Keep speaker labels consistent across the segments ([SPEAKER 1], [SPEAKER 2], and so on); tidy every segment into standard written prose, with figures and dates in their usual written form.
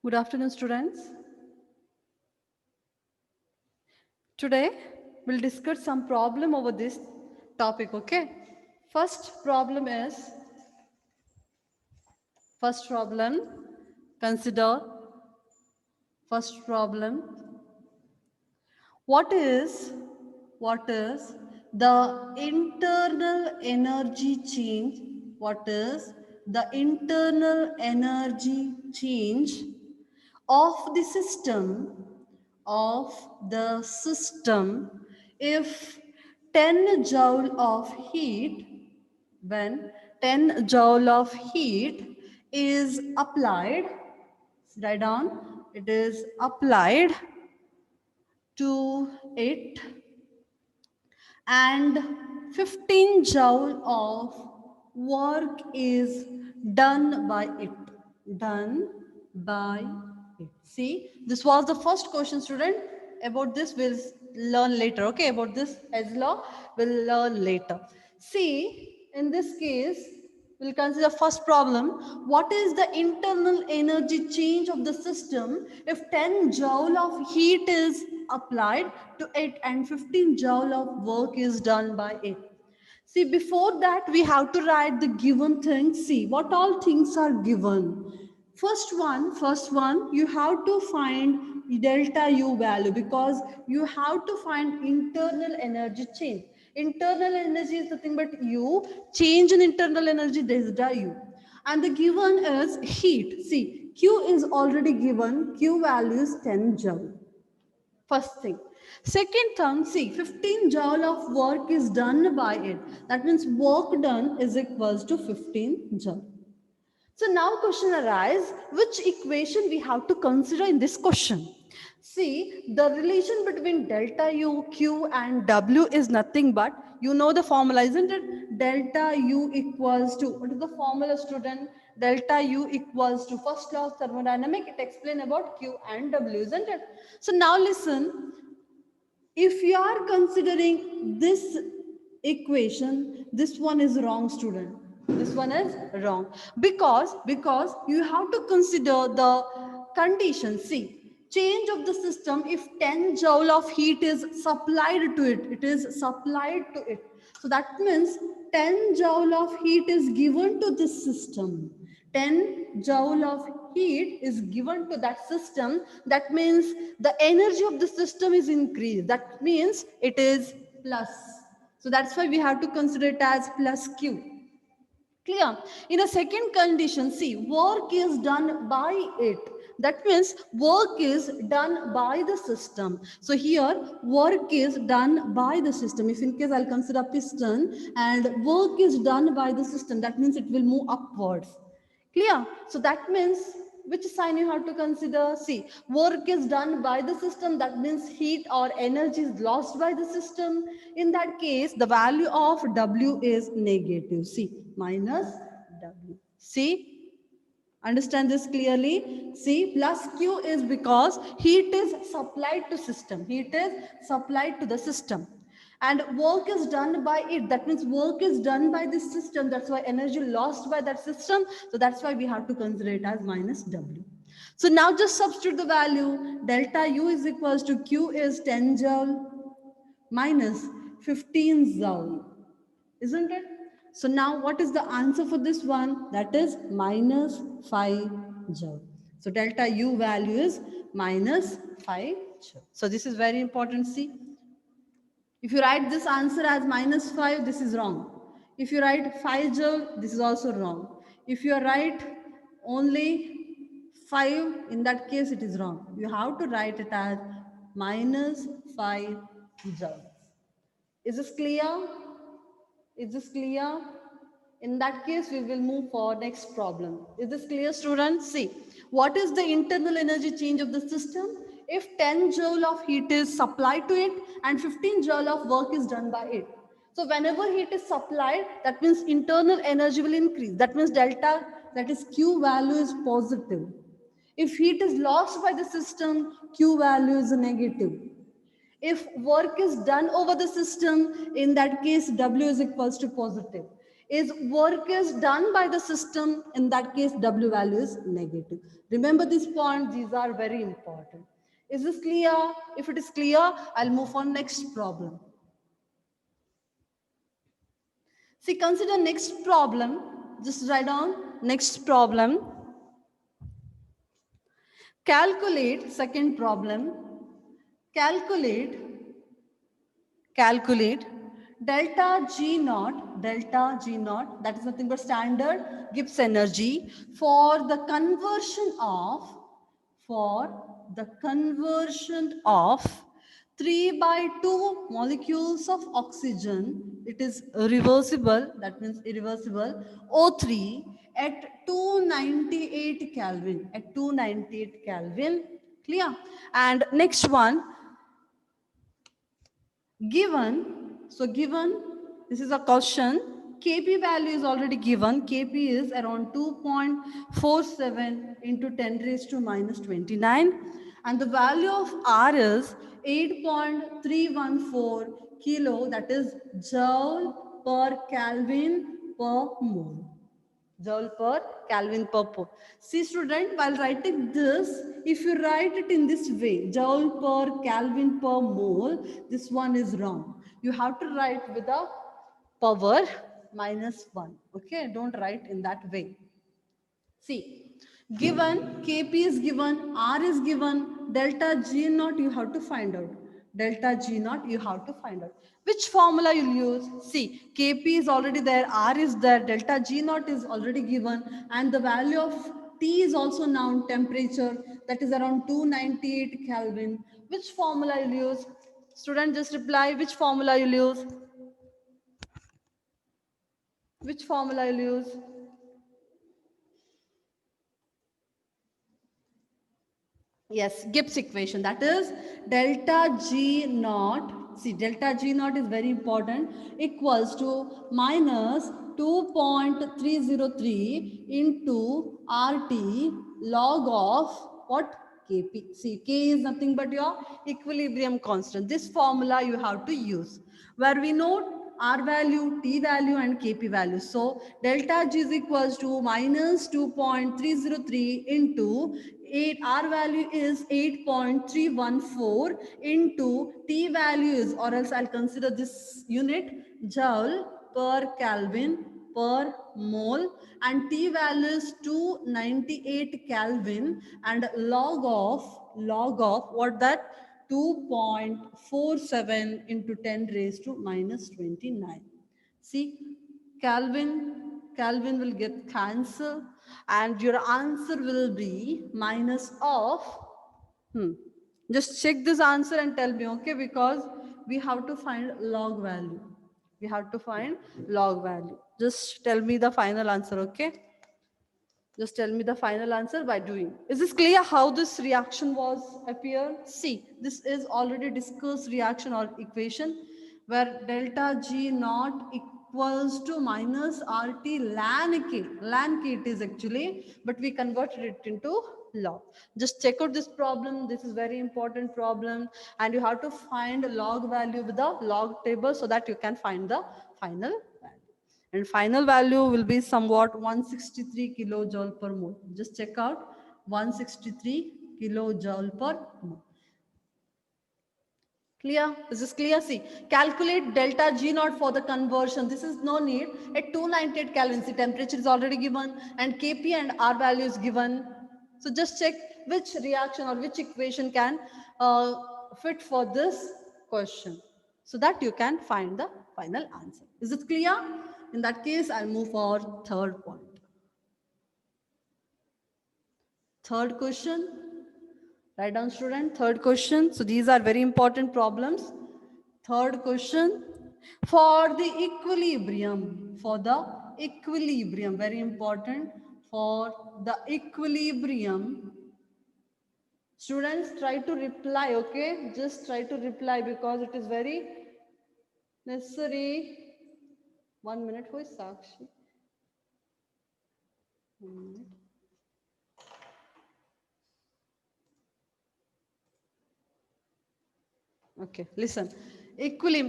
[SPEAKER 1] Good afternoon, students. Today, we'll discuss some problem over this topic, okay? First problem is, first problem, consider first problem. What is the internal energy change? What is the internal energy change of the system if 10 joule of heat, when 10 joule of heat is applied, write down, it is applied to it, and 15 joule of work is done by it. Done by it. See, this was the first question, student. About this, we'll learn later. Okay, about this Hess law, we'll learn later. See, in this case, we'll consider first problem. What is the internal energy change of the system if 10 joule of heat is applied to it and 15 joule of work is done by it? See, before that, we have to write the given things. See, what all things are given. First one, you have to find delta U value because you have to find internal energy change. Internal energy is nothing but U. Change in internal energy, delta U. And the given is heat. See, Q is already given. Q value is 10 joule. First thing. Second thing, see, 15 joule of work is done by it. That means work done is equals to 15 joule. So now question arises, which equation we have to consider in this question? See, the relation between delta U, Q and W is nothing but, you know the formula, isn't it? Delta U equals to, what is the formula, student? Delta U equals to first law of thermodynamics. It explains about Q and W, isn't it? So now listen, if you are considering this equation, this one is wrong, student. This one is wrong because you have to consider the condition. See, change of the system if 10 joule of heat is supplied to it. It is supplied to it. So that means 10 joule of heat is given to this system. 10 joule of heat is given to that system. That means the energy of the system is increased. That means it is plus. So that's why we have to consider it as plus Q. Clear? In a second condition, see, work is done by it. That means work is done by the system. So here, work is done by the system. If in case I'll consider piston and work is done by the system, that means it will move upwards. Clear? So that means which sign you have to consider? See, work is done by the system. That means heat or energy is lost by the system. In that case, the value of W is negative. See, minus W. See, understand this clearly? See, plus Q is because heat is supplied to system. Heat is supplied to the system. And work is done by it. That means work is done by this system. That's why energy lost by that system. So that's why we have to consider it as minus W. So now just substitute the value. Delta U is equals to Q is 10 joule minus 15 joule. Isn't it? So now what is the answer for this one? That is minus 5 joule. So delta U value is minus 5 joule. So this is very important. See, if you write this answer as minus 5, this is wrong. If you write 5 joule, this is also wrong. If you write only 5, in that case it is wrong. You have to write it as minus 5 joule. Is this clear? Is this clear? In that case, we will move for next problem. Is this clear, students? See, what is the internal energy change of the system? If 10 joule of heat is supplied to it and 15 joule of work is done by it. So whenever heat is supplied, that means internal energy will increase. That means delta, that is Q value is positive. If heat is lost by the system, Q value is negative. If work is done over the system, in that case, W is equals to positive. is work is done by the system. In that case, W value is negative. Remember this point, these are very important. Is this clear? If it is clear, I'll move on next problem. See, consider next problem. Just write down next problem. Calculate, second problem. Calculate delta G naught, that is nothing but standard Gibbs energy for the conversion of 3/2 molecules of oxygen. It is reversible, that means irreversible, O3 at 298 Kelvin, clear? And next one, given, this is a question, Kp value is already given. Kp is around 2.47 into 10 raised to minus 29, and the value of R is 8.314 kilo, that is joule per Kelvin per mole. Joule per Kelvin per mole. See student, while writing this, if you write it in this way, joule per Kelvin per mole, this one is wrong. You have to write with a power -1. Okay, don't write in that way. See, given Kp is given, R is given, delta G naught you have to find out. Which formula you'll use? See, Kp is already there, R is there, delta G naught is already given, and the value of T is also known, temperature, that is around 298 Kelvin. Which formula you'll use? Student, just reply, which formula you'll use? Which formula you'll use? Yes, Gibbs equation, that is delta G naught. See, delta G naught is very important, equals to minus 2.303 into RT log of what? Kp. See, K is nothing but your equilibrium constant. This formula you have to use, where we know R value, T value, and Kp value. So delta G is equals to minus 2.303 into 8, R value is 8.314 into T value is, or else I'll consider this unit, joule per Kelvin per mole, and T value is 298 Kelvin, and log of what that? 2.47 into 10 raised to minus 29. See, Kelvin will get cancelled, and your answer will be minus of, just check this answer and tell me, okay, because we have to find log value. Just tell me the final answer, okay? Just tell me the final answer by doing. Is this clear how this reaction was appear? See, this is already discussed reaction or equation where delta G naught equals to minus RT ln K. Ln K it is actually, but we converted it into log. Just check out this problem. This is very important problem, and you have to find log value with the log table so that you can find the final value. And final value will be somewhat 163 kilojoule per mole. Just check out 163 kilojoule per mole. Clear? Is this clear? See, calculate delta G naught for the conversion. This is no need. At 298 Kelvin, the temperature is already given, and Kp and R value is given. So just check which reaction or which equation can fit for this question, so that you can find the final answer. Is it clear? In that case, I'll move for third point. Third question. Write down, student. Third question. So these are very important problems. Third question. For the equilibrium, very important. For the equilibrium, students, try to reply, okay? Just try to reply because it is very necessary. 1 minute, who is Sakshi? 1 minute. Okay, listen.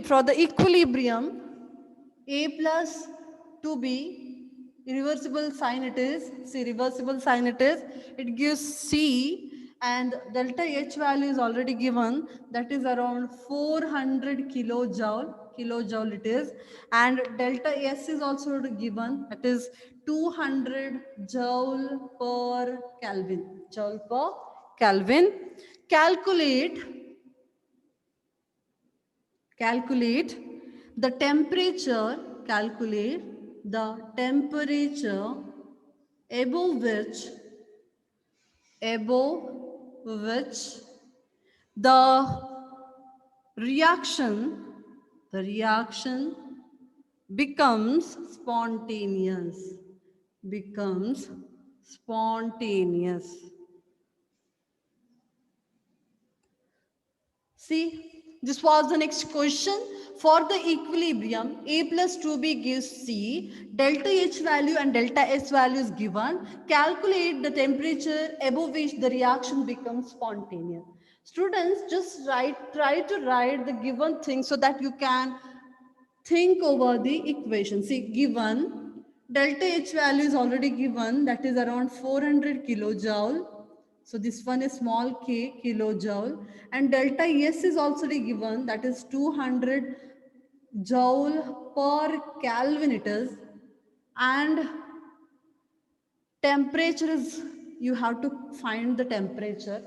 [SPEAKER 1] For the equilibrium, A plus to be irreversible sign it is. See, reversible sign it is. It gives C, and delta H value is already given. That is around 400 kilojoule. Kilojoule it is. And delta S is also given. That is 200 joule per Kelvin. Joule per Kelvin. Calculate the temperature, calculate the temperature above which the reaction becomes spontaneous. See, this was the next question. For the equilibrium, A plus 2B gives C, delta H value and delta S value is given. Calculate the temperature above which the reaction becomes spontaneous. Students, just try to write the given thing so that you can think over the equation. See, given delta H value is already given, that is around 400 kilojoule. So this one is small k, kilojoule. And delta S is also given, that is 200 joule per Kelvin it is. And temperature is, you have to find the temperature.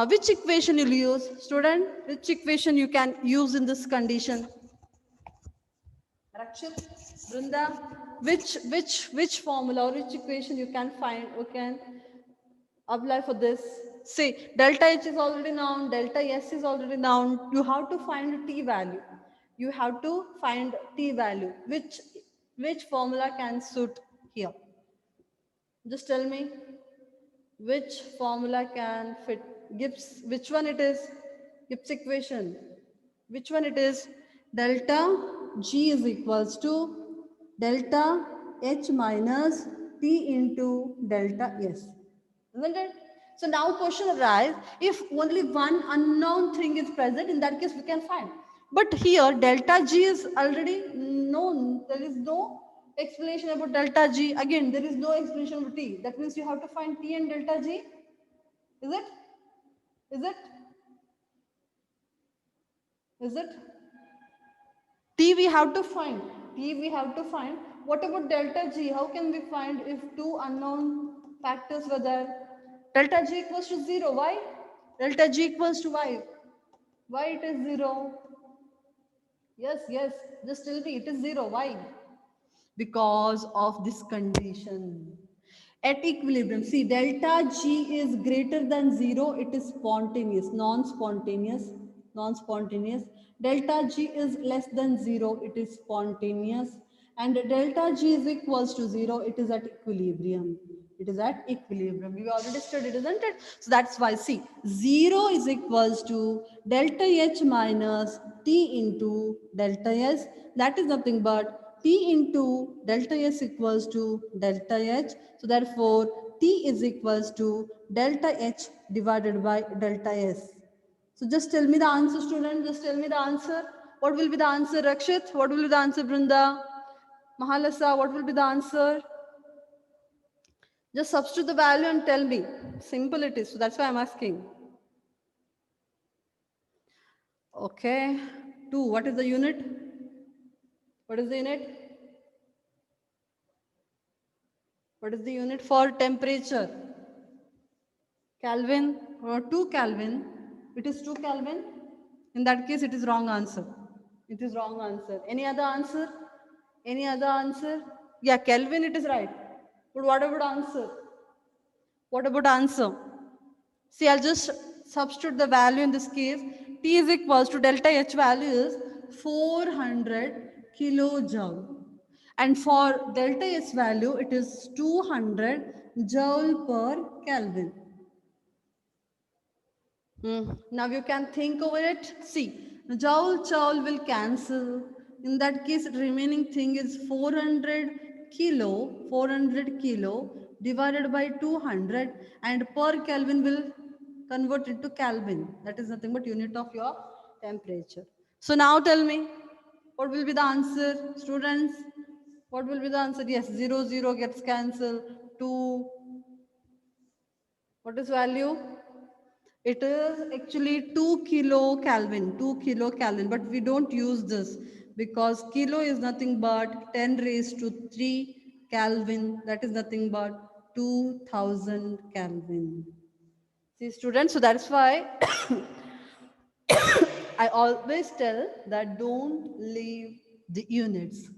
[SPEAKER 1] Which equation you'll use? Student, which equation you can use in this condition? Rakshit, Brunda, which formula or which equation you can find, you can apply for this? See, delta H is already known, delta S is already known. You have to find T value. Which formula can suit here? Just tell me which formula can fit. Gibbs, which one it is? Gibbs equation. Which one it is? Delta G is equals to delta H minus T into delta S. Isn't it? So now question arises, if only one unknown thing is present, in that case we can find. But here delta G is already known. There is no explanation about delta G. Again, there is no explanation about T. That means you have to find T and delta G. Is it? T we have to find. What about delta G? How can we find if two unknown factors were there? Delta G equals to 0. Why? Delta G equals to y. Why it is 0? Yes. Just tell me it is 0. Why? Because of this condition. At equilibrium, see, delta G is greater than 0, it is spontaneous, non-spontaneous. Delta G is less than 0, it is spontaneous. And delta G is equals to 0, it is at equilibrium. We already studied, isn't it? So that's why, see, 0 is equals to delta H minus T into delta S. That is nothing but T into delta S equals to delta H. So therefore, T is equals to delta H divided by delta S. So just tell me the answer, student. Just tell me the answer. What will be the answer, Rakshit? What will be the answer, Brunda? Mahalasa, what will be the answer? Just substitute the value and tell me. Simple it is. So that's why I'm asking. Okay. 2. What is the unit? What is the unit for temperature? Kelvin or 2 Kelvin? It is 2 Kelvin. In that case, it is wrong answer. Any other answer? Yeah, Kelvin, it is right. But what about answer? See, I'll just substitute the value in this case. T is equals to delta H value is 400 kilojoule. And for delta S value, it is 200 joule per Kelvin. Now you can think over it. See, joule will cancel. In that case, remaining thing is 400 kilo divided by 200, and per Kelvin will convert it to Kelvin. That is nothing but unit of your temperature. So now tell me, What will be the answer, students? What will be the answer? Yes, 0, 0 gets cancelled. 2, what is value? It is actually 2 kilocalvin, 2 kilocalvin, but we don't use this because kilo is nothing but 10 raised to 3 Kelvin. That is nothing but 2000 Kelvin. See, students, so that's why I always tell that don't leave the units.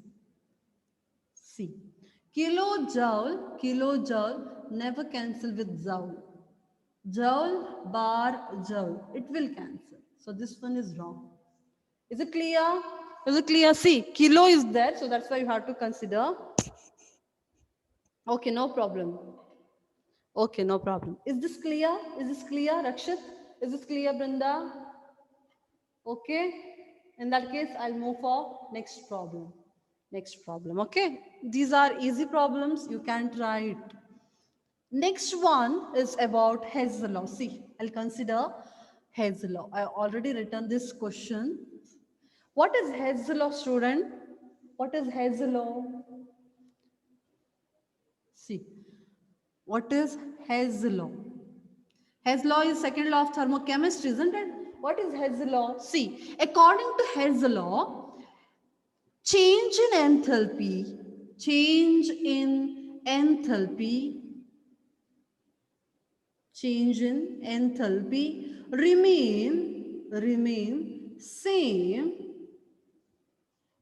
[SPEAKER 1] See, kilojoule never cancel with joule. Joule bar joule, it will cancel. So this one is wrong. Is it clear? Is it clear? See, kilo is there, so that's why you have to consider. Okay, no problem. Okay, no problem. Is this clear? Is this clear, Rakshit? Is this clear, Brinda? Okay. In that case, I'll move for next problem. Next problem. Okay. These are easy problems. You can try it. Next one is about Hess law. See, I'll consider Hess law. I already written this question. What is Hess law, student? What is Hess law? See, what is Hess law? Hess law is second law of thermochemistry, isn't it? What is Hess law? See, according to Hess law, change in enthalpy, change in enthalpy, change in enthalpy remain same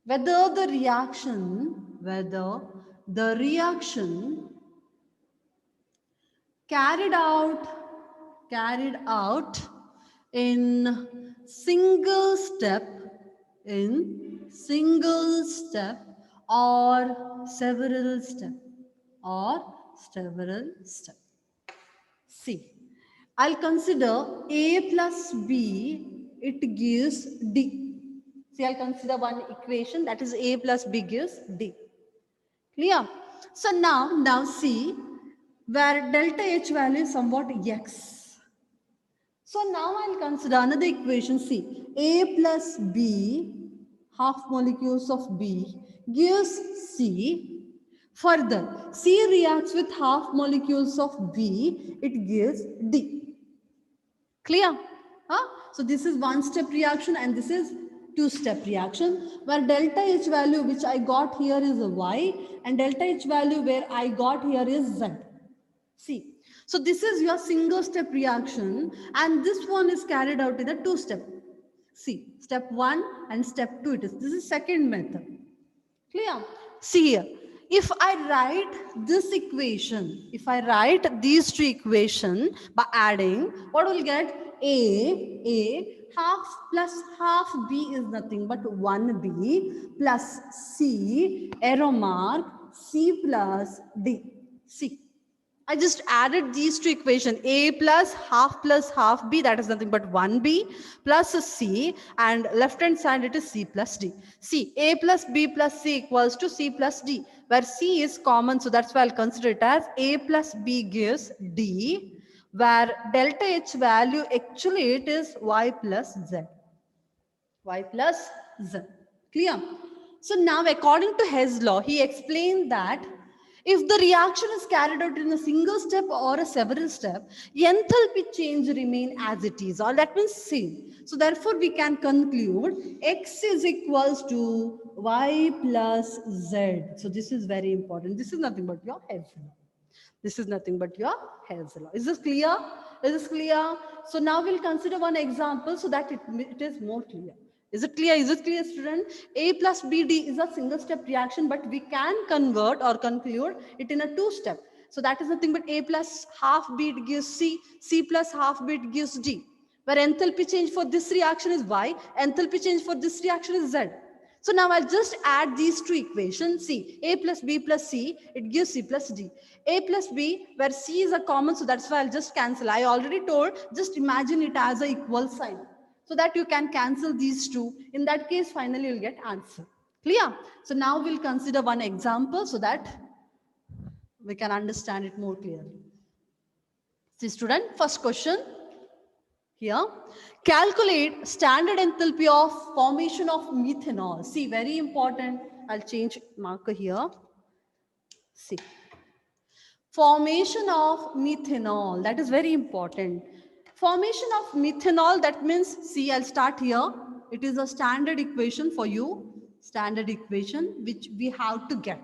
[SPEAKER 1] whether the reaction carried out in single step or several step. See, I'll consider A plus B, it gives D. See, I'll consider one equation, that is A plus B gives D. Clear? So now see, where delta H value is somewhat X. So now I'll consider another equation, C. A plus B, half molecules of B, gives C. Further, C reacts with half molecules of B, it gives D. Clear? Huh? So this is one-step reaction and this is two-step reaction, where delta H value which I got here is a Y and delta H value where I got here is Z. See, so this is your single step reaction and this one is carried out in a two-step. See, step 1 and step 2 it is. This is second method. Clear? See here, if I write this equation, if I write these two equations by adding, what will get? A half plus half B is nothing but 1B plus C, arrow mark, C plus D. C. I just added these two equations, A plus half B, that is nothing but 1B plus C, and left hand side it is C plus D. See, A plus B plus C equals to C plus D, where C is common, so that's why I'll consider it as A plus B gives D, where delta H value actually it is Y plus Z. Y plus Z. Clear? So now according to Hess law, he explained that if the reaction is carried out in a single step or a several step, enthalpy change remain as it is, or that means same. So therefore we can conclude X is equals to Y plus Z. So this is very important. This is nothing but your Hess law. This is nothing but your Hess law. Is this clear? Is this clear? So now we'll consider one example so that it is more clear. Is it clear? Is it clear, student? A plus BD is a single step reaction, but we can convert or conclude it in a two step. So that is nothing but A plus half B gives C, C plus half B gives D. Where enthalpy change for this reaction is Y, enthalpy change for this reaction is Z. So now I'll just add these two equations. See, A plus B plus C, it gives C plus D. A plus B, where C is a common, so that's why I'll just cancel. I already told, just imagine it as an equal sign, so that you can cancel these two. In that case, finally you'll get answer. Clear? So now we'll consider one example so that we can understand it more clearly. See, student, first question. Here, calculate standard enthalpy of formation of methanol. See, very important. I'll change marker here. See, formation of methanol, that is very important. Formation of methanol, that means, see, I'll start here. It is a standard equation for you, standard equation which we have to get.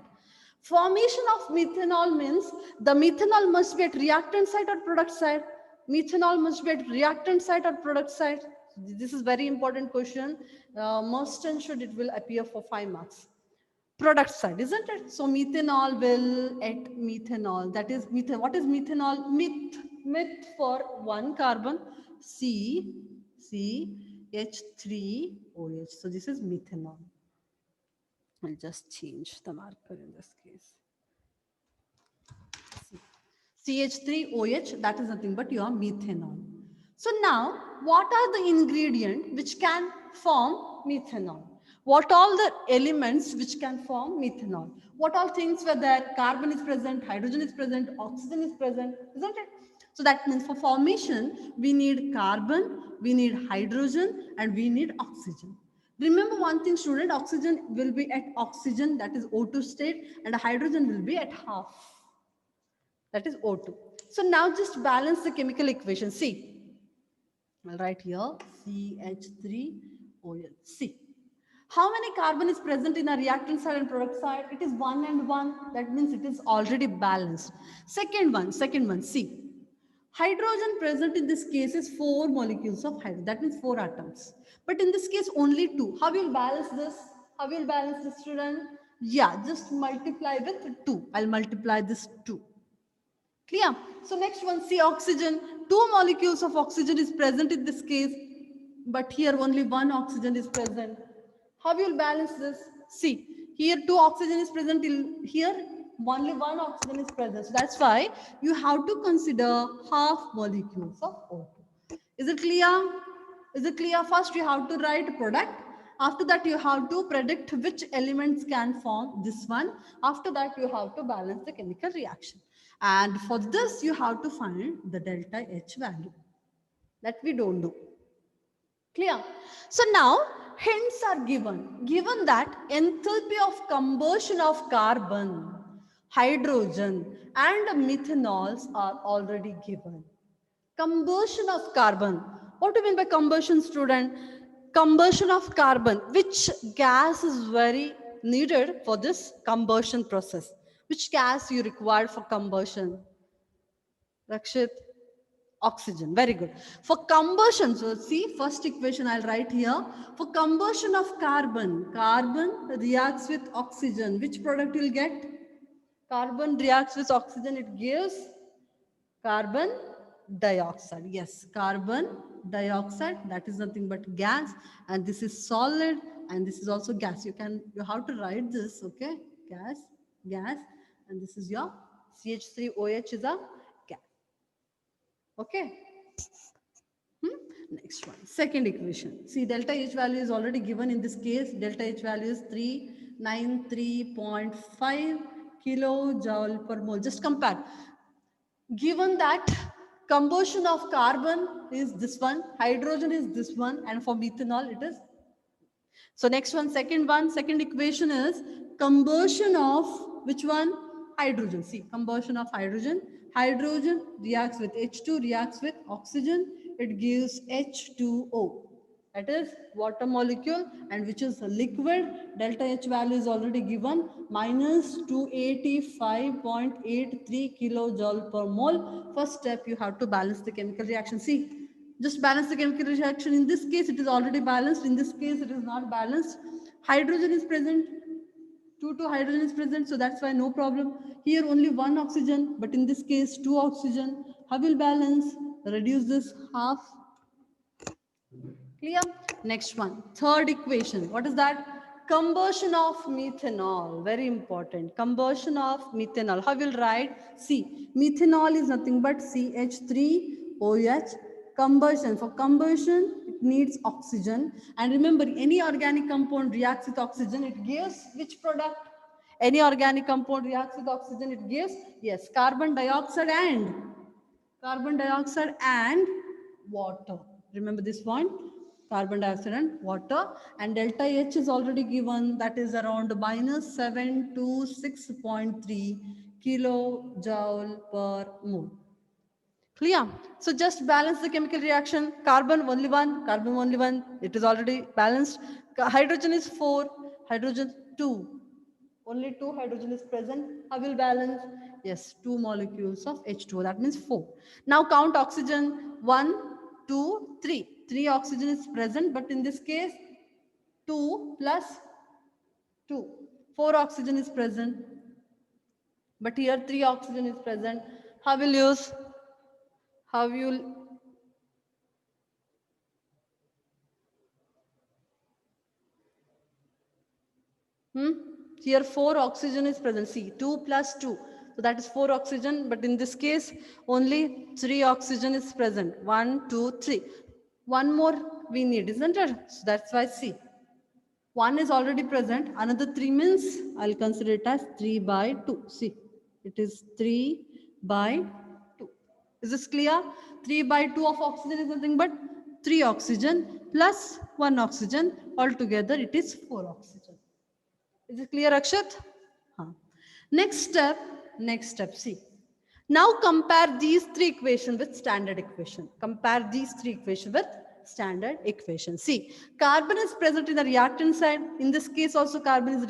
[SPEAKER 1] Formation of methanol means the methanol must be at reactant side or product side. Methanol must be at reactant side or product side. This is very important question. Must and should, it will appear for 5 marks. Product side, isn't it? So methanol will at methanol. That is methanol. What is methanol? Meth for one carbon, CH3OH. So this is methanol. I'll just change the marker in this case. CH3OH, that is nothing but your methanol. So now, what are the ingredients which can form methanol? What all the elements which can form methanol? What all things were there? Carbon is present, hydrogen is present, oxygen is present, isn't it? So that means for formation, we need carbon, we need hydrogen, and we need oxygen. Remember one thing, student, oxygen will be at oxygen, that is O2 state, and hydrogen will be at half, that is O2. So now just balance the chemical equation. See, I'll write here CH3OH. See, how many carbon is present in a reactant side and product side? It is 1 and 1. That means it is already balanced. Second one, see. Hydrogen present in this case is 4 molecules of hydrogen. That means 4 atoms. But in this case, only 2. How will you balance this? How will you balance this, student? Yeah, just multiply with 2. I'll multiply this 2. Clear? So next one, see, oxygen. 2 molecules of oxygen is present in this case, but here only 1 oxygen is present. How will you balance this? See, here 2 oxygen is present, here only 1 oxygen is present. So that's why you have to consider half molecules of O2. Is it clear? Is it clear? First you have to write product. After that you have to predict which elements can form this one. After that you have to balance the chemical reaction. And for this you have to find the delta H value. That we don't do. Clear? So now hints are given. Given that enthalpy of combustion of carbon, hydrogen and methanols are already given. Combustion of carbon. What do you mean by combustion, student? Combustion of carbon. Which gas is very needed for this combustion process? Which gas you require for combustion? Rakshit? Oxygen. Very good. For combustion, so see, first equation I'll write here. For combustion of carbon, carbon reacts with oxygen. Which product you'll get? Carbon reacts with oxygen. It gives carbon dioxide. Yes, carbon dioxide. That is nothing but gas, and this is solid, and this is also gas. You have to write this. Okay, gas, and this is your CH3OH is a gas. Okay. Next one, second equation. See, delta H value is already given in this case. Delta H value is 393.5 kilojoule per mole. Just compare. Given that combustion of carbon is this one, hydrogen is this one, and for methanol it is. So next one, second equation is combustion of which one? Hydrogen. See, combustion of hydrogen. Hydrogen reacts with H2, reacts with oxygen. It gives H2O. That is water molecule, and which is a liquid. Delta H value is already given, minus 285.83 kilojoule per mole. First step, you have to balance the chemical reaction. See, just balance the chemical reaction. In this case, it is already balanced. In this case, it is not balanced. Hydrogen is present. 2 hydrogen is present, so that's why no problem. Here only 1 oxygen, but in this case 2 oxygen. How will balance? Reduce this half. Clear? Next one, third equation. What is that? Combustion of methanol. Very important. Combustion of methanol. How will write? See, methanol is nothing but CH3OH. Combustion. For combustion, it needs oxygen. And remember, any organic compound reacts with oxygen. It gives which product? Any organic compound reacts with oxygen. It gives, yes, carbon dioxide and water. Remember this point, carbon dioxide and water, and delta H is already given, that is around minus 726.3 kilojoule per mole. Clear? So just balance the chemical reaction. Carbon only one, carbon only one. It is already balanced. Hydrogen is 4, hydrogen 2. Only 2 hydrogen is present. How will balance? Yes, 2 molecules of H2O. That means 4. Now count oxygen. 1, 2, 3. 3 oxygen is present, but in this case, 2 plus 2. 4 oxygen is present, but here 3 oxygen is present. How will use? How you Here 4 oxygen is present. See, 2 plus 2. So that is 4 oxygen. But in this case, only 3 oxygen is present. 1, 2, 3. One more we need, isn't it? So that's why C. 1 is already present. Another 3 means I'll consider it as 3 by 2. See, it is 3 by 2. Is this clear? 3 by 2 of oxygen is nothing but 3 oxygen plus 1 oxygen. Altogether, it is 4 oxygen. Is it clear, Akshat? Next step, see. Now compare these 3 equations with standard equation. Compare these 3 equations with standard equation. See, carbon is present in the reactant side. In this case also carbon is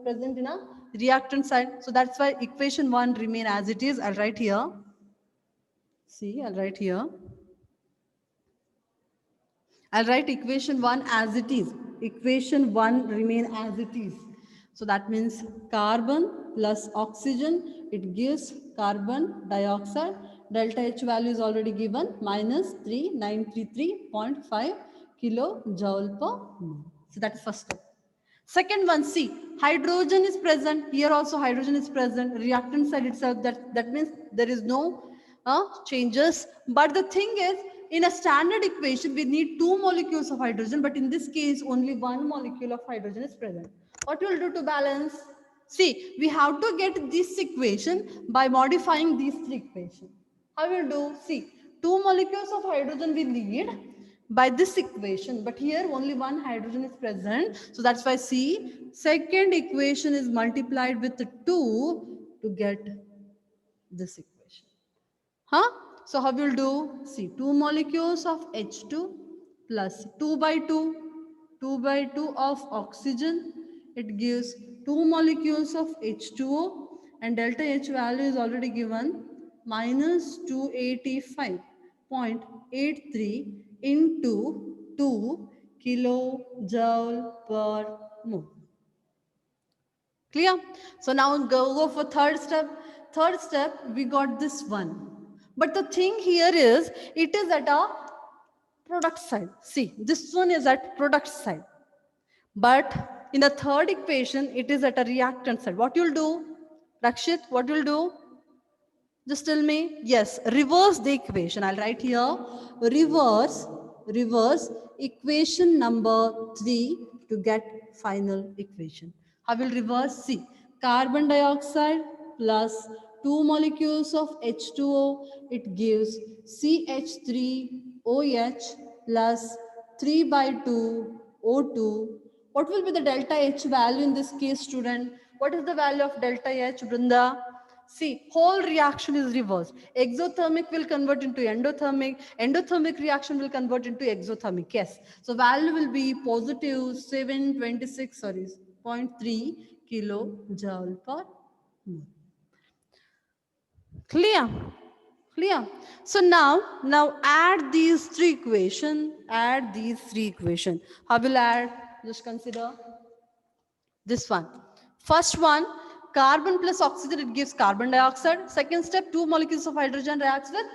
[SPEAKER 1] present in a reactant side. So that's why equation 1 remain as it is. I'll write here. See, I'll write here. I'll write equation 1 as it is. Equation 1 remain as it is. So that means carbon plus oxygen, it gives carbon dioxide. Delta H value is already given, minus 3933.5 kilojoule per mole. So that's first step. Second one, see, hydrogen is present. Here also hydrogen is present. Reactant side itself, that means there is no changes. But the thing is, in a standard equation, we need 2 molecules of hydrogen. But in this case, only 1 molecule of hydrogen is present. What will do to balance? See, we have to get this equation by modifying these 3 equations. How will do? See, 2 molecules of hydrogen we need by this equation, but here only 1 hydrogen is present. So that's why C, second equation is multiplied with 2 to get this equation. So how will do? See, 2 molecules of H2 plus 2 by 2, 2 by 2 of oxygen. It gives 2 molecules of H2O, and delta H value is already given, minus 285.83 into 2 kilojoule per mole. Clear? So now go for third step. Third step, we got this one. But the thing here is, it is at a product side. See, this one is at product side. But in the third equation, it is at a reactant side. What you'll do? Rakshit, what you'll do? Just tell me. Yes, reverse the equation. I'll write here, reverse equation number 3 to get final equation. I will reverse. See, carbon dioxide plus 2 molecules of H2O, it gives CH3OH plus 3 by 2 O2. What will be the delta H value in this case, student? What is the value of delta H, Brinda? See, whole reaction is reversed. Exothermic will convert into endothermic. Endothermic reaction will convert into exothermic. Yes. So value will be positive 0.3 kilojoule per mole. Clear? Clear? So now add these 3 equations. Add these 3 equations. How will add? Just consider this one. First one, carbon plus oxygen, it gives carbon dioxide. Second step, 2 molecules of hydrogen reacts with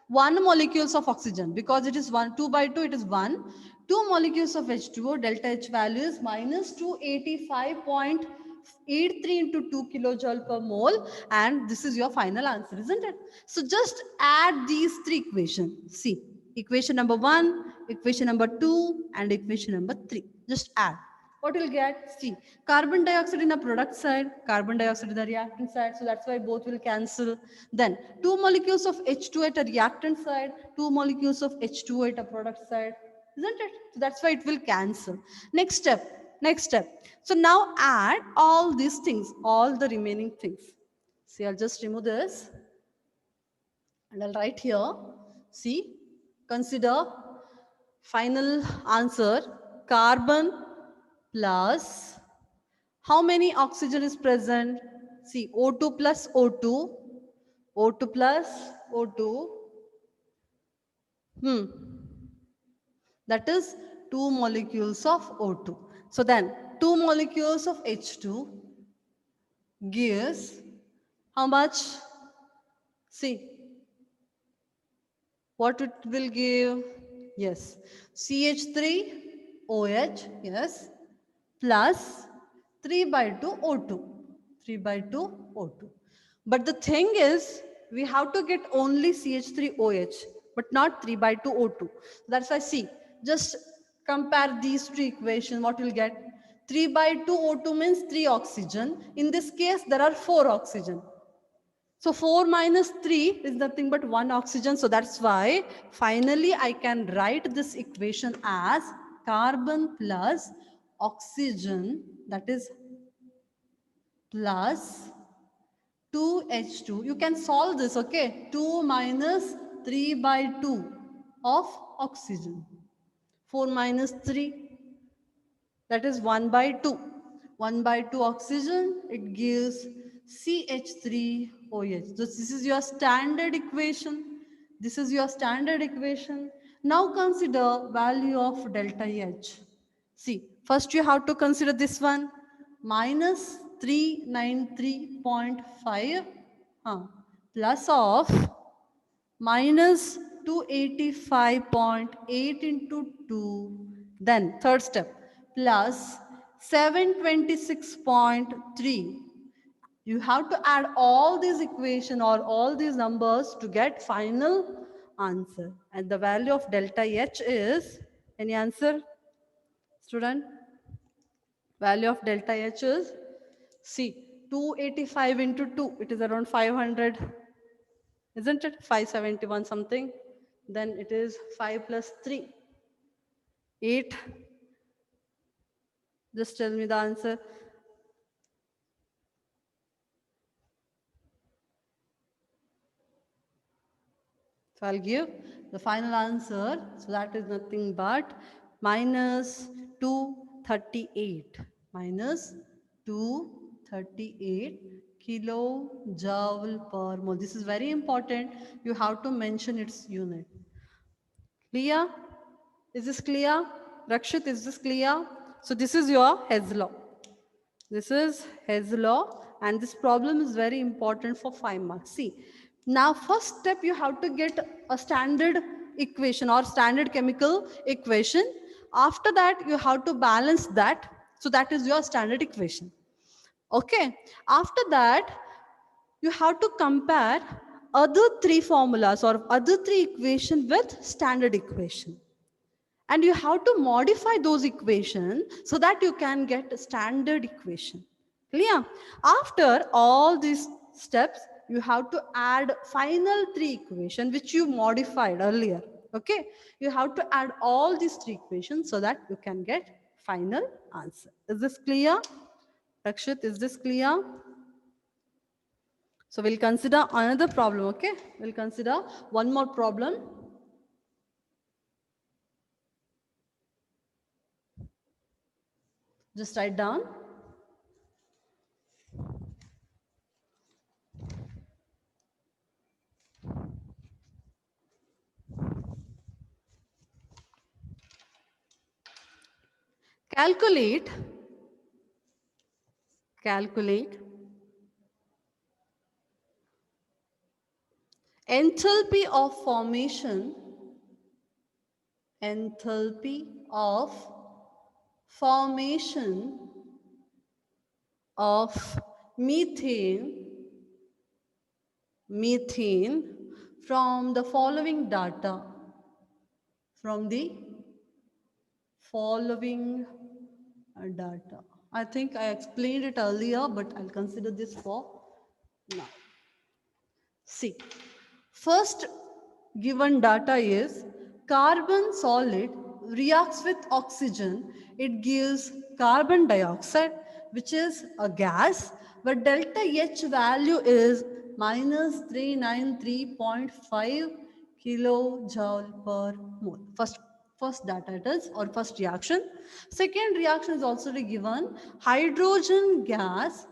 [SPEAKER 1] 1 molecules of oxygen. Because it is 1, 2 by 2, it is 1. 2 molecules of H2O, delta H value is minus 285.83 into 2 kilojoule per mole. And this is your final answer, isn't it? So just add these 3 equations. See, equation number 1, equation number 2, and equation number 3. Just add. What will get? See, carbon dioxide in the product side, carbon dioxide in the reactant side. So that's why both will cancel. Then 2 molecules of H2 at a reactant side, 2 molecules of H2O at a product side. Isn't it? So that's why it will cancel. Next step. Next step. So now add all these things, all the remaining things. See, I'll just remove this and I'll write here. See, consider final answer carbon plus how many oxygen is present? See, O2 plus O2, O2 plus O2, that is 2 molecules of O2. So then 2 molecules of H2 gives how much? See, what it will give? Yes, CH3OH, yes, plus 3 by 2 O2. 3 by 2 O2. But the thing is, we have to get only CH3OH, but not 3 by 2 O2. That's why, see, just compare these two equations, what you'll get? 3 by 2 O2 means 3 oxygen. In this case, there are 4 oxygen. So 4 minus 3 is nothing but 1 oxygen. So that's why finally I can write this equation as carbon plus oxygen, that is plus 2H2. You can solve this, okay? 2 minus 3 by 2 of oxygen. 4 minus 3, that is 1 by 2. 1 by 2 oxygen, it gives CH3OH. So this is your standard equation. This is your standard equation. Now consider value of delta H. See, first you have to consider this one, minus 393.5 plus of minus 285.8 into 2. Then third step, plus 726.3. You have to add all these equation or all these numbers to get final answer. And the value of delta H is, any answer, student? Value of delta H is, see, 285 into 2, it is around 500. Isn't it? 571 something. Then it is 5 plus 3. 8. Just tell me the answer. So I'll give the final answer. So that is nothing but minus 238. Minus 238 kilojoule per mole. This is very important. You have to mention its unit. Clear? Is this clear? Rakshit, is this clear? So this is your Hess law. This is Hess law, and this problem is very important for 5 marks. See, now first step you have to get a standard equation or standard chemical equation. After that you have to balance that. So that is your standard equation. Okay. After that you have to compare other 3 formulas or other 3 equation with standard equation. And you have to modify those equations so that you can get a standard equation. Clear? After all these steps, you have to add final 3 equations which you modified earlier. Okay? You have to add all these 3 equations so that you can get final answer. Is this clear? Rakshit, is this clear? So we'll consider another problem, okay? We'll consider one more problem. Just write down. Calculate enthalpy of formation of methane from the following data, data. I think I explained it earlier, but I'll consider this for now. See, first given data is carbon solid reacts with oxygen. It gives carbon dioxide, which is a gas, but delta H value is minus 393.5 kilojoule per mole. First data it is, or first reaction. Second reaction is also given hydrogen gas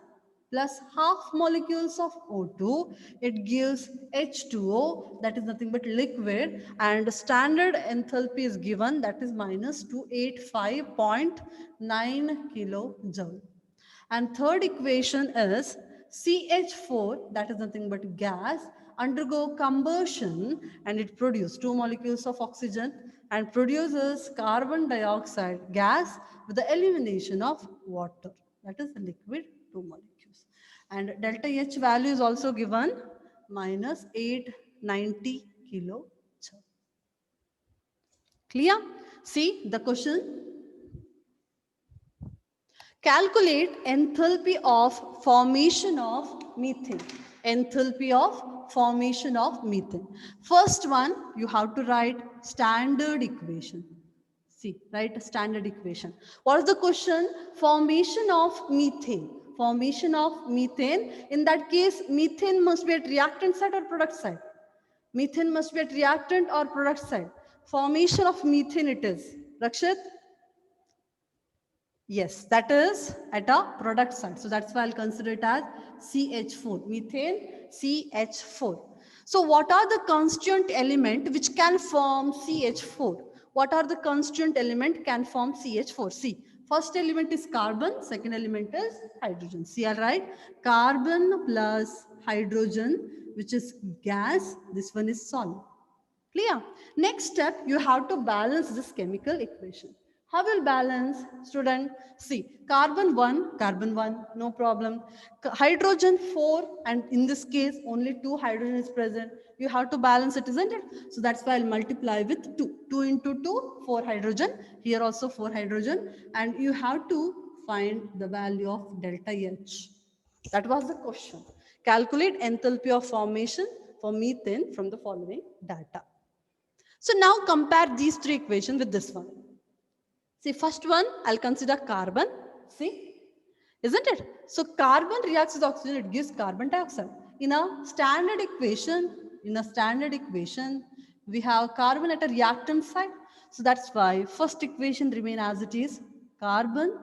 [SPEAKER 1] plus half molecules of O2, it gives H2O, that is nothing but liquid, and standard enthalpy is given, that is minus 285.9 kilojoule. And third equation is CH4, that is nothing but gas, undergo combustion and it produces two molecules of oxygen and produces carbon dioxide gas with the elimination of water. That is the liquid two molecules. And delta H value is also given minus 890 kilojoule. Clear? See the question. Calculate enthalpy of formation of methane. Enthalpy of formation of methane. First one, you have to write standard equation. See, write a standard equation. What is the question? Formation of methane. Formation of methane. In that case, methane must be at reactant side or product side. Methane must be at reactant or product side. Formation of methane it is. Rakshit? Yes, that is at a product side. So that's why I'll consider it as CH4, methane CH4. So what are the constituent element which can form CH4? What are the constituent element can form CH4? See, first element is carbon, second element is hydrogen. See, all right? Carbon plus hydrogen, which is gas, this one is solid. Clear? Next step, you have to balance this chemical equation. How will balance, student? See, carbon 1, no problem. Hydrogen 4, and in this case, only 2 hydrogen is present. You have to balance it, isn't it? So that's why I'll multiply with 2. 2 into 2, 4 hydrogen. Here also 4 hydrogen. And you have to find the value of delta H. That was the question. Calculate enthalpy of formation for methane from the following data. So now compare these three equations with this one. See, first one, I'll consider carbon. See, isn't it? So carbon reacts with oxygen, it gives carbon dioxide. In a standard equation, we have carbon at a reactant side. So that's why first equation remain as it is. Carbon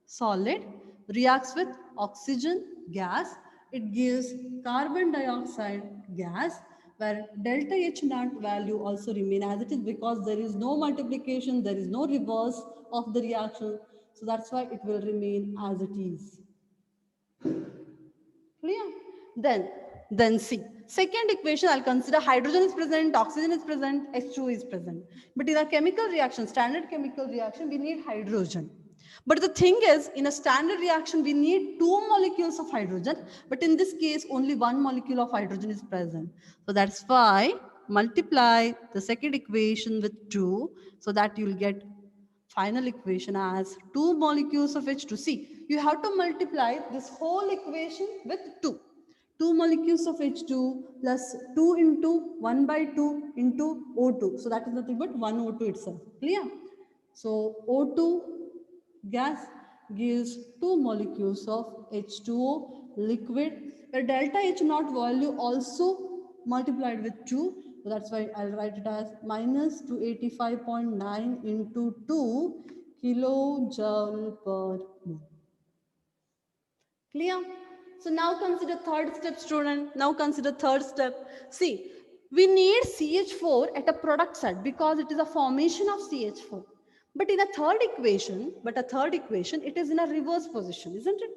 [SPEAKER 1] solid reacts with oxygen gas. It gives carbon dioxide gas, where delta H naught value also remain as it is because there is no multiplication, there is no reverse of the reaction. So that's why it will remain as it is. Clear? Then see. Second equation, I'll consider hydrogen is present, oxygen is present, H2 is present. But in a chemical reaction, standard chemical reaction, we need hydrogen. But the thing is, in a standard reaction, we need 2 molecules of hydrogen. But in this case, only 1 molecule of hydrogen is present. So that's why multiply the second equation with 2 so that you'll get final equation as 2 molecules of H2. See, you have to multiply this whole equation with 2. 2 molecules of H2 plus 2 into 1 by 2 into O2. So that is nothing but 1 O2 itself. Clear? So O2 gas gives 2 molecules of H2O liquid. The delta H naught value also multiplied with 2. So that's why I'll write it as minus 285.9 into 2 kilojoule per mole. Clear? So now consider third step, student. Now consider third step. See, we need CH4 at a product side because it is a formation of CH4. But in a third equation, it is in a reverse position, isn't it?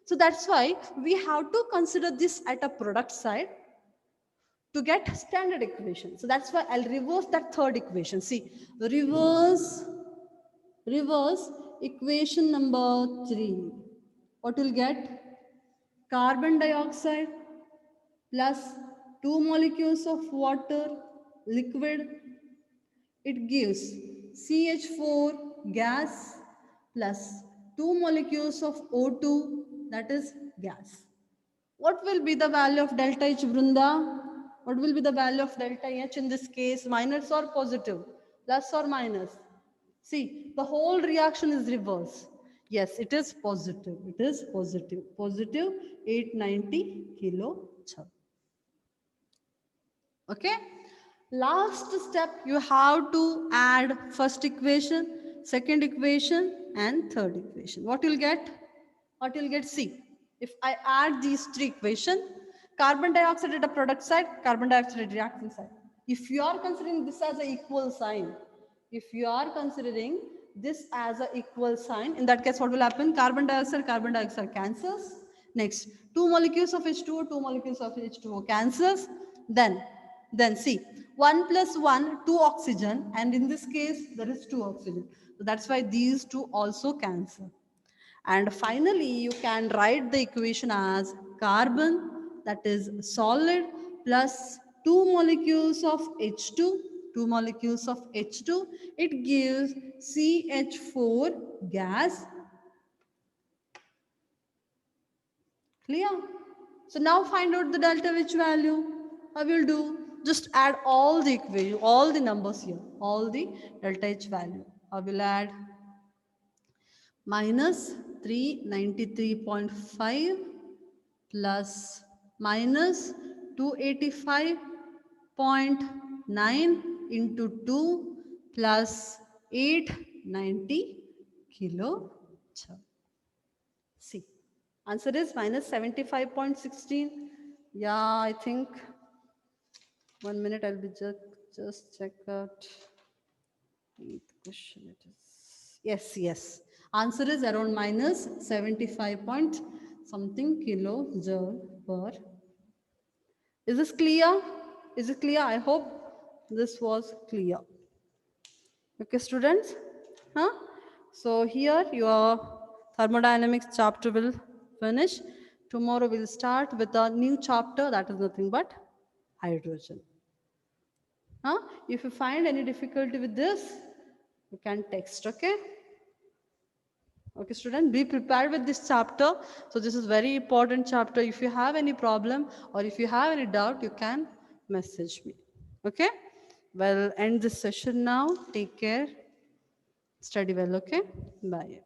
[SPEAKER 1] So that's why we have to consider this at a product side to get standard equation. So that's why I'll reverse that third equation. See, reverse equation number 3. What will get? Carbon dioxide plus 2 molecules of water liquid. It gives CH4 gas plus 2 molecules of O2, that is gas. What will be the value of delta H, Vrunda? What will be the value of delta H in this case? Minus or positive? Plus or minus? See, the whole reaction is reverse. Yes, it is positive. It is positive. Positive 890 kilojoule. Okay? Last step, you have to add first equation, second equation, and third equation. What you'll get? What you'll get? See, if I add these three equations, carbon dioxide at a product side, carbon dioxide at reactant side. If you are considering this as an equal sign, if you are considering this as an equal sign, in that case, what will happen? Carbon dioxide cancels. Next, 2 molecules of H2O, 2 molecules of H2O cancels. Then see, 1 plus 1, 2 oxygen, and in this case, there is 2 oxygen. So that's why these two also cancel. And finally, you can write the equation as carbon, that is solid, plus 2 molecules of H2, 2 molecules of H2. It gives CH4 gas. Clear? So now find out the delta H value. I will do? Just add all the equation, all the numbers here, all the delta H value. I will add minus 393.5 plus minus 285.9 into 2 plus 890 kilojoule. See, answer is minus 75.16. Yeah, I think 1 minute I'll be just check out. Eighth question it is. Yes. Answer is around minus 75 point something kilojoule per. Is this clear? Is it clear? I hope this was clear. Okay, students? Huh? So here your thermodynamics chapter will finish. Tomorrow we'll start with a new chapter, that is nothing but hydrogen. Huh? If you find any difficulty with this, you can text, okay? Okay, student, be prepared with this chapter. So this is very important chapter. If you have any problem or if you have any doubt, you can message me. Okay? Well, end this session now. Take care. Study well, okay? Bye.